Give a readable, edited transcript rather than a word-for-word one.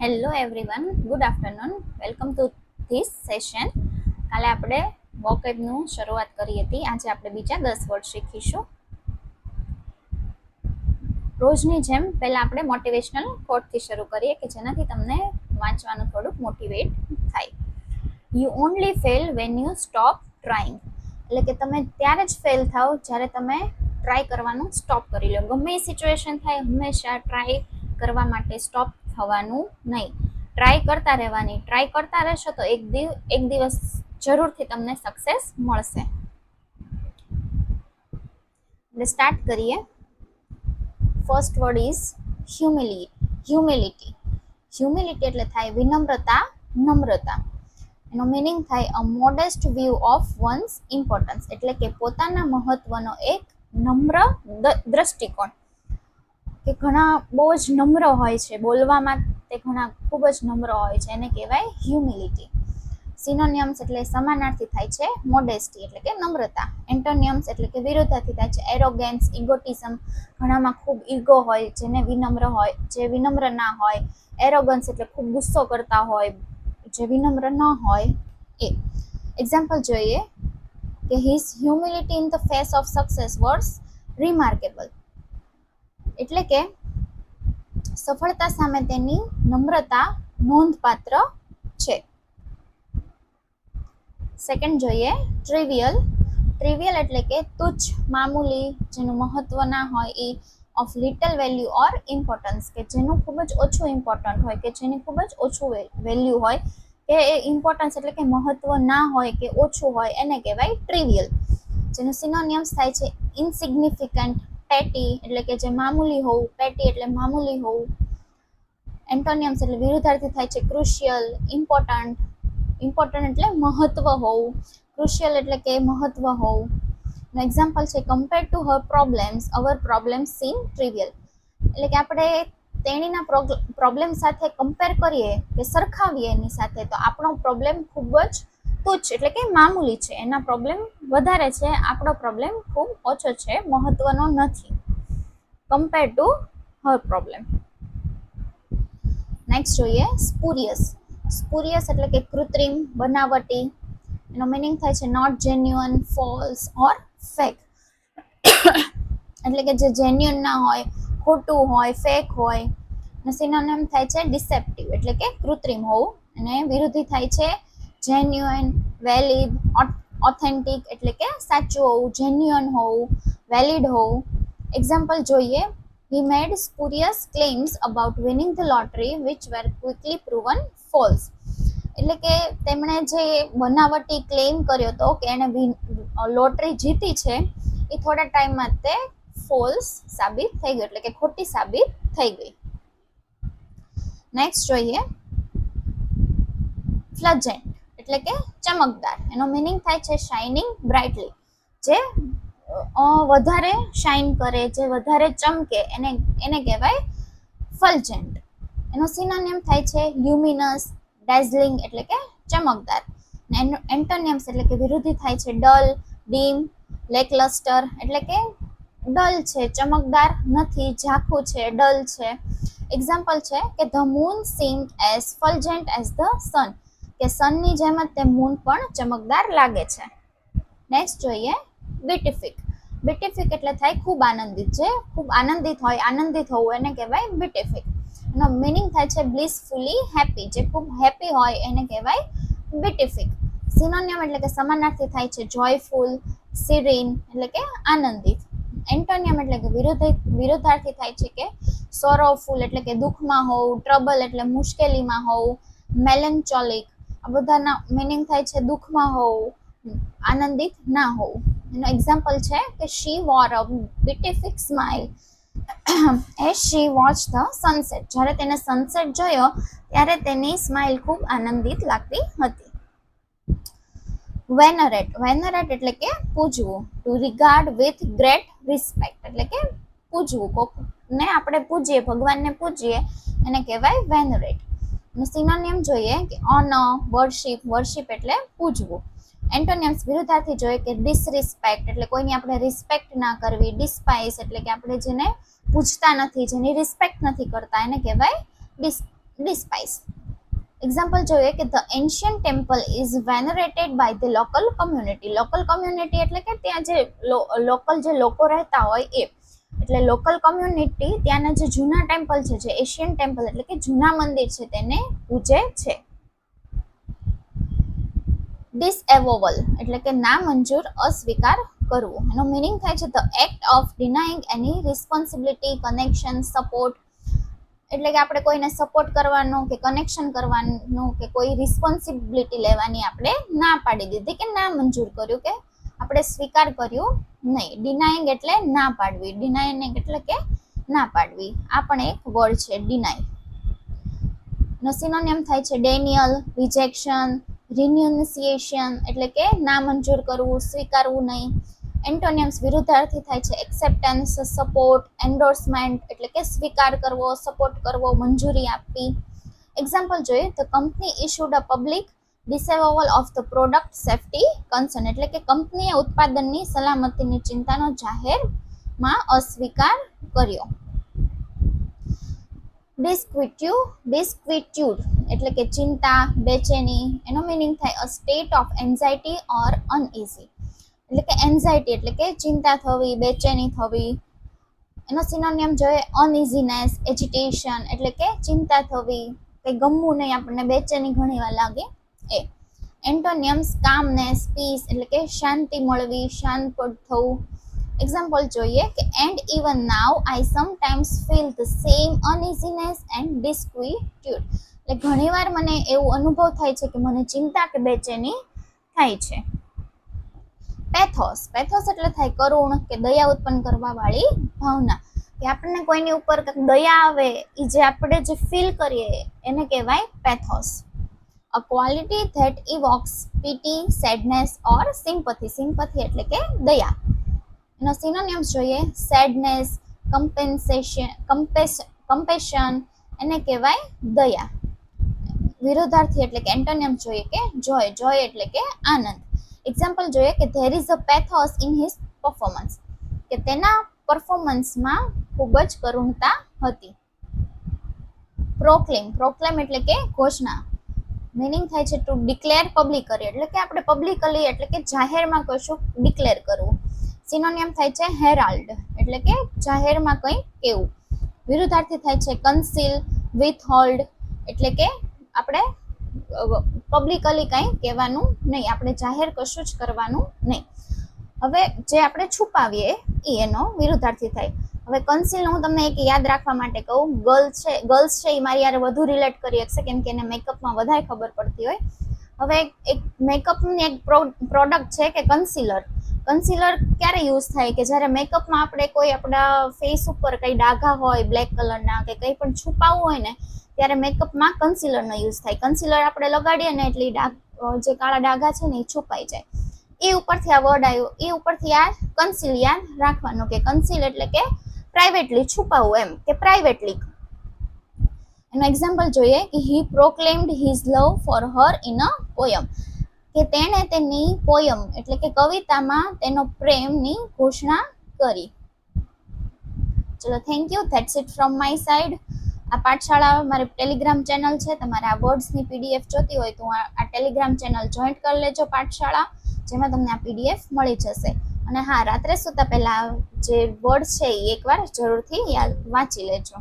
Hello everyone, good afternoon. Welcome to this session. કાલે આપણે વોકેબનું શરૂઆત કરી હતી. આજે આપણે બીજા 10 વર્ડ શીખીશું. રોજની જેમ પહેલા આપણે મોટિવેશનલ કોટથી શરૂ કરીએ કે જેનાથી તમને વાંચવાનું થોડુંક મોટિવેટ થાય. You only fail when you stop trying. એટલે કે તમે ત્યારે જ ફેલ થાવ જ્યારે તમે ટ્રાય કરવાનું સ્ટોપ કરી લો. ગમે એ સિચ્યુએશન થાય, હંમેશા ટ્રાય કરવા માટે સ્ટોપ થવાનું નહીં. ટ્રાય કરતા રહેવાની. ટ્રાય કરતા રહેશો તો એક દિવસ જરૂરથી તમને સક્સેસ મળશે. એટલે સ્ટાર્ટ કરીએ. First word is humility. Humility એટલે થાય વિનમ્રતા, નમ્રતા. એનો મિનિંગ થાય અ મોડેસ્ટ વ્યૂ ઓફ વન્સ ઇમ્પોર્ટન્સ. એટલે કે પોતાના મહત્વનો એક નમ્ર દ્રષ્ટિકોણ. કે ઘણા બહુ જ નમ્ર હોય છે, બોલવામાં તે ઘણા ખૂબ જ નમ્ર હોય છે, એને કહેવાય હ્યુમિલિટી. સિનોનિયમ્સ એટલે સમાનાર્થી થાય છે મોડેસ્ટી એટલે કે નમ્રતા. એન્ટોનિયમ્સ એટલે કે વિરોધાર્થી થાય છે એરોગેન્સ, ઇગોટિઝમ. ઘણામાં ખૂબ ઈગો હોય, જેને વિનમ્ર હોય, જે વિનમ્ર ના હોય. એરોગન્સ એટલે ખૂબ ગુસ્સો કરતા હોય, જે વિનમ્ર ન હોય એ. એક્ઝામ્પલ જોઈએ કે his humility in the face of success was remarkable. એટલે કે સફળતા સામે તેની નમ્રતા નોંધપાત્ર છે. સેકન્ડ જોઈએ ટ્રિવિયલ. ટ્રિવિયલ એટલે કે તુચ્છ, મામૂલી, જેનું મહત્વ ના હોય એ. Of little value or importance, કે જેનું ખૂબ જ ઓછું ઇમ્પોર્ટન્ટ હોય, કે જેની ખૂબ જ ઓછું વેલ્યુ હોય, કે એ ઇમ્પોર્ટન્સ એટલે કે મહત્વ ના હોય કે ઓછું હોય, એને કહેવાય ટ્રિવિયલ. જેનું સિનોનિયમ્સ થાય છે ઇનસિગ્નિફિકન્ટ, પેટી એટલે કે જે મામૂલી હોવું, પેટી એટલે મામૂલી હોવું. એન્ટોનિયમ્સ એટલે વિરુદ્ધાર્થી થાય છે ક્રુશિયલ, ઇમ્પોર્ટન્ટ. ઇમ્પોર્ટન્ટ એટલે મહત્વ હોવું, ક્રુશિયલ એટલે કે મહત્વ હોવું. એક્ઝામ્પલ છે compare to her problems our problems seem trivial. એટલે કે આપણે તેણીના પ્રોબ્લેમ સાથે કમ્પેર કરીએ કે સરખાવીએ એની સાથે, તો આપણો પ્રોબ્લેમ ખૂબ જ તુચ્છ એટલે કે મામૂલી છે. એના પ્રોબ્લેમ વધારે છે, આપણો પ્રોબ્લેમ ખૂબ ઓછો છે, મહત્વનો નથી. Compare to Har problem. Next જોઈએ સ્પુરિયસ. સ્પુરિયસ એટલે કે કૃત્રિમ, બનાવટી. એનો મિનિંગ થાય છે not genuine, false or fake. એટલે કે જે જેન્યુઅન ના હોય, ખોટું હોય, ફેક હોય. સિનોનિમ થાય છે ડિસેપ્ટિવ એટલે કે કૃત્રિમ હોવું. અને વિરોધી થાય છે જેન્યુઅન, વેલિડ, ઓથેન્ટિક એટલે કે સાચું હોવું, જેન્યુઅન હોવું, વેલિડ હોવું. એક્ઝામ્પલ જોઈએ he made spurious claims about winning the lottery which were quickly proven false. એટલે કે તેમણે જે બનાવટી ક્લેમ કર્યો હતો કે એને લોટરી જીતી છે, એ થોડા ટાઈમમાં તે ફોલ્સ સાબિત થઈ ગઈ, એટલે કે ખોટી સાબિત થઈ ગઈ. નેક્સ્ટ જોઈએ ફ્લજેન્ટ એટલે કે ચમકદાર. એનો મિનિંગ થાય છે શાઇનિંગ બ્રાઇટલી. જે વધારે શાઇન કરે, જે વધારે ચમકે, એને કહેવાય ફલ્જન્ટ. એનો સિનોનિયમ થાય છે લ્યુમિનસ, ડેઝલિંગ એટલે કે ચમકદાર. એન્ટોનિયમ્સ એટલે કે વિરોધી થાય છે ડલ, ડીમ, લેકલસ્ટર એટલે કે ડલ છે, ચમકદાર નથી, ઝાંખું છે, ડલ છે. એક્ઝામ્પલ છે કે the moon seemed as fulgent as the sun, કે સનની જેમ જ તે મૂન પણ ચમકદાર લાગે છે. નેક્સ્ટ જોઈએ બીટિફિક. બીટિફિક એટલે થાય ખૂબ આનંદિત. જે ખૂબ આનંદિત હોય, આનંદિત હોવું, એને કહેવાય બીટિફિક. એનો મિનિંગ થાય છે બ્લિસફુલી હેપી. જે ખૂબ હેપી હોય એને કહેવાય બીટિફિક. સિનોનિયમ એટલે કે સમાનાર્થી થાય છે જોયફુલ, સિરીન એટલે કે આનંદિત. એન્ટોનિયમ એટલે કે વિરોધાર્થી થાય છે કે સોરોફુલ એટલે કે દુઃખમાં હોવું, ટ્રબલ એટલે મુશ્કેલીમાં હોવું, મેલેન્ચોલિક. આ બધાના મિનિંગ થાય છે દુઃખમાં હોવું, આનંદિત ના હોવું. એનો એક્ઝામ્પલ છે કે she wore a beatific smile as she watched the sunset. જ્યારે તેને સનસેટ જોયો ત્યારે તેની સ્માઇલ ખૂબ આનંદિત લાગતી હતી. વેનરેટ. વેનરેટ એટલે કે પૂજવું. To regard with great respect એટલે કે પૂજવું. કોકને આપણે પૂજીએ, ભગવાનને પૂજીએ, એને કહેવાય વેનરેટ. સિનોનિયમ જોઈએ કે ઓનર, વર્શિપ. વર્શિપ એટલે પૂજવું. એન્ટોનિયમ્સ વિરુદ્ધાર્થી જોઈએ કે ડિસરિસ્પેક્ટ એટલે કોઈની આપણે રિસ્પેક્ટ ના કરવી, ડિસ્પાઇસ એટલે કે આપણે જેને પૂજતા નથી, જેની રિસ્પેક્ટ નથી કરતા, એને કહેવાય despise. એક્ઝામ્પલ જોઈએ કે the ancient temple is venerated by the local community. Local community એટલે કે ત્યાં જે લોકલ જે લોકો રહેતા હોય એ, એટલે લોકલ કમ્યુનિટી ત્યાંના જે જૂના ટેમ્પલ છે, જે એશિયન ટેમ્પલ એટલે કે જૂના મંદિર છે, તેને પૂજે છે. ડિસએવોવલ એટલે કે ના મંજૂર, અસ્વીકાર કરવું. એનો મિનિંગ થાય છે the act of denying any responsibility, connection, support. એટલે કે આપણે કોઈને સપોર્ટ કરવાનો કે કનેક્શન કરવાનું કે કોઈ રિસ્પોન્સિબિલિટી લેવાની આપણે ના પાડી દીધી કે ના મંજૂર કર્યું કે આપણે સ્વીકાર કર્યું નહીં. ડિનાઇંગ એટલે ના પાડવી, ડિનાઇંગ એટલે કે ના પાડવી. આ પણ એક વર્ડ છે ડિનાય. નો સિનોનિયમ થાય છે ડેનિયલ, રિજેક્શન, રિન્યુન્સિએશન એટલે કે ના મંજૂર કરવું, સ્વીકારવું નહીં. એન્ટોનિયમ્સ વિરુદ્ધાર્થી થાય છે એક્સેપ્ટન્સ, સપોર્ટ, એન્ડોર્સમેન્ટ એટલે કે સ્વીકાર કરવો, સપોર્ટ કરવો, મંજૂરી આપવી. એક્ઝામ્પલ જોઈએ તો company issued a public disavowal of the product safety concern એટલે કે કંપનીએ ઉત્પાદનની સલામતીની ચિંતાનો જાહેરમાં અસ્વીકાર કર્યો. ડિસ્ક્વિટ્યુડ એટલે કે ચિંતા, બેચેની. એનો મિનિંગ થાય a state of anxiety or uneasy એટલે કે એન્ઝાઇટી એટલે કે ચિંતા થવી, બેચેની થવી. એનો સિનોનિયમ જોઈએ અનઇઝીનેસ, એજિટેશન એટલે કે ચિંતા થવી, કંઈ ગમવું નહીં આપણને, બેચેની ઘણી વાર લાગે એ. એન્ટોનિયમ્સ કામનેસ, પીસ એટલે કે શાંતિ મળવી, શાંત થવું. એક્ઝામ્પલ જોઈએ કે and even now I sometimes feel the same uneasiness and disquietude એટલે ઘણીવાર મને એવું અનુભવ થાય છે કે મને ચિંતા કે બેચેની થાય છે. પેથોસ, પેથોસ એટલે થાય કરુણ કે દયા ઉત્પન્ન કરવા વાળી ભાવના, કે આપણને કોઈની ઉપર દયા આવે એ જે આપણે જે ફીલ કરીએ એને કહેવાય pathos. A quality that evokes pity, sadness or sympathy. Sympathy એટલે કે દયા. એનો સિનોનિયમ્સ જોઈએ સેડનેસ, કમ્પેશન એને કહેવાય દયા. વિરોધાર્થી એટલે કે એન્ટોનિયમ જોઈએ કે જોય, જોય એટલે કે આનંદ. એક્ઝામ્પલ જોઈએ કે there is a pathos in his performance કે તેના પરફોર્મન્સમાં ખૂબ જ કરુણતા હતી. પ્રોક્લેમ, પ્રોક્લેમ એટલે કે ઘોષણા. મિનિંગ થાય છે ટુ ડિક્લેર પબ્લિકલી એટલે કે આપણે પબ્લિકલી એટલે કે જાહેરમાં કશું ડિક્લેર કરવું. સિનોનિયમ થાય છે હેરાલ્ડ એટલે કે જાહેરમાં કંઈ કહેવું. વિરુદ્ધાર્થી થાય છે કન્સીલ, વિથહોલ્ડ એટલે કે આપણે પબ્લિકલી કંઈ કહેવાનું નહીં, આપણે જાહેર કશું જ કરવાનું નહીં. હવે જે આપણે છુપાવીએ એ એનો વિરુદ્ધાર્થી થાય. હવે કન્સીલનું હું તમને એક યાદ રાખવા માટે કહું, ગર્લ્સ છે એ મારી યાર વધુ રિલેટ કરી શકશે કેમ કે એને મેકઅપમાં વધારે ખબર પડતી હોય. હવે એક મેકઅપની એક પ્રોડક્ટ છે કે કન્સીલર. કન્સીલર ક્યારે યુઝ થાય કે જ્યારે મેકઅપમાં આપણે કોઈ આપણા ફેસ ઉપર કંઈ ડાઘા હોય બ્લેક કલરના કે કંઈ પણ છુપાવવું હોય ને ત્યારે મેકઅપમાં કન્સીલરનો યુઝ થાય. કન્સીલર આપણે લગાડીએ ને એટલે જે કાળા ડાઘા છે ને એ છુપાઈ જાય. એ ઉપરથી આ વર્ડ આવ્યો, એ ઉપરથી આ કન્સીલ યાદ રાખવાનું કે કન્સીલ એટલે કે પ્રાઇવેટલી છુપાવવું એમ કે પ્રાઇવેટલી. એનો એક્ઝામ્પલ જોઈએ કે he proclaimed his love for her in a poem કે તેણે તેની પોયમ એટલે કે કવિતામાં તેનો પ્રેમની ઘોષણા કરી. ચલો thank you, that's it from my side. આ પાઠશાળા મારી ટેલિગ્રામ ચેનલ છે, તમારે આ વર્ડ્સની પીડીએફ જોતી હોય તો આ ટેલિગ્રામ ચેનલ જોઈન્ટ કરી લેજો પાઠશાળા, જેમાં તમને આ પીડીએફ મળી જશે. અને હા, રાત્રે સૂતા પહેલાં જે વર્ડ છે એ એકવાર જરૂરથી યાદ વાંચી લેજો.